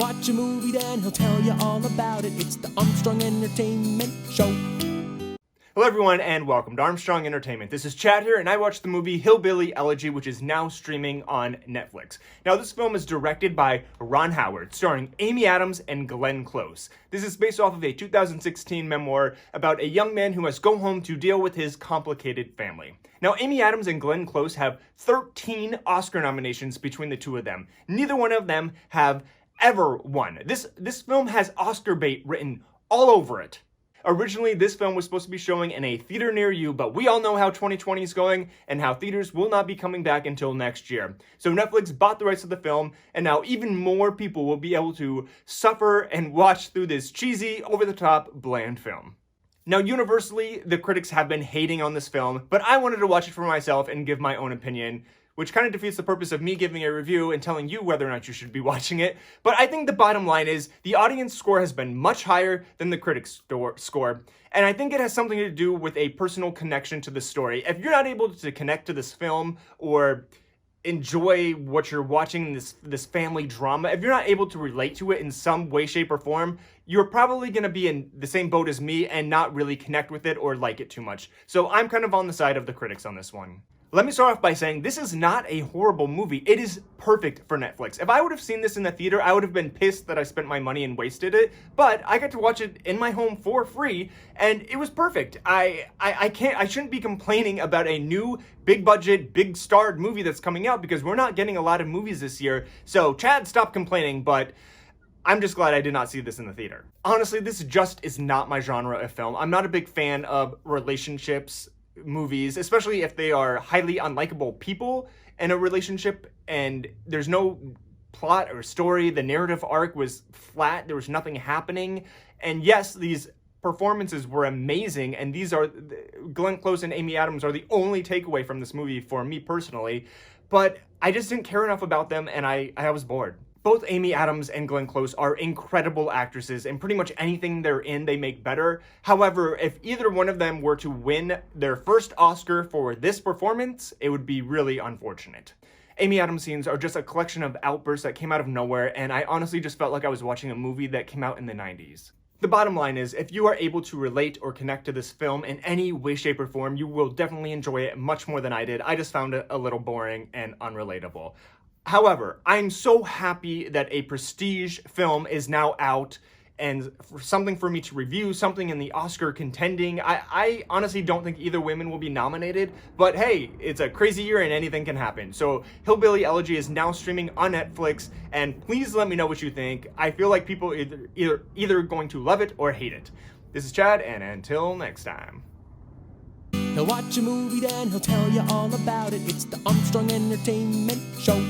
watch a movie, then he'll tell you all about it. It's the Armstrong Entertainment Show. Hello everyone and welcome to Armstrong Entertainment. This is Chad here and I watched the movie Hillbilly Elegy, which is now streaming on Netflix. Now this film is directed by Ron Howard, starring Amy Adams and Glenn Close. This is based off of a 2016 memoir about a young man who must go home to deal with his complicated family. Now Amy Adams and Glenn Close have 13 Oscar nominations between the two of them. Neither one of them have ever won. This film has Oscar bait written all over it. Originally, this film was supposed to be showing in a theater near you, but we all know how 2020 is going and how theaters will not be coming back until next year. So Netflix bought the rights to the film, and now even more people will be able to suffer and watch through this cheesy, over-the-top, bland film. Now, universally, the critics have been hating on this film, but I wanted to watch it for myself and give my own opinion, which kind of defeats the purpose of me giving a review and telling you whether or not you should be watching it. But I think the bottom line is the audience score has been much higher than the critics' score. And I think it has something to do with a personal connection to the story. If you're not able to connect to this film or enjoy what you're watching, this family drama, if you're not able to relate to it in some way, shape, or form, you're probably going to be in the same boat as me and not really connect with it or like it too much. So I'm kind of on the side of the critics on this one. Let me start off by saying this is not a horrible movie. It is perfect for Netflix. If I would have seen this in the theater, I would have been pissed that I spent my money and wasted it, but I got to watch it in my home for free, and it was perfect. I shouldn't be complaining about a new big budget, big starred movie that's coming out because we're not getting a lot of movies this year. So Chad, stop complaining, but I'm just glad I did not see this in the theater. Honestly, this just is not my genre of film. I'm not a big fan of relationships movies, especially if they are highly unlikable people in a relationship and there's no plot or story. The narrative arc was flat. There was nothing happening. And yes, these performances were amazing, and these are Glenn Close and Amy Adams are the only takeaway from this movie for me personally, but I just didn't care enough about them and I was bored. Both Amy Adams and Glenn Close are incredible actresses, and pretty much anything they're in, they make better. However, if either one of them were to win their first Oscar for this performance, it would be really unfortunate. Amy Adams' scenes are just a collection of outbursts that came out of nowhere, and I honestly just felt like I was watching a movie that came out in the 90s. The bottom line is, if you are able to relate or connect to this film in any way, shape, or form, you will definitely enjoy it much more than I did. I just found it a little boring and unrelatable. However, I'm so happy that a prestige film is now out and something for me to review, something in the Oscar contending. I honestly don't think either women will be nominated, but hey, it's a crazy year and anything can happen. So Hillbilly Elegy is now streaming on Netflix, and please let me know what you think. I feel like people either going to love it or hate it. This is Chad, and until next time. He'll watch a movie, then he'll tell you all about it. It's the Armstrong Entertainment Show.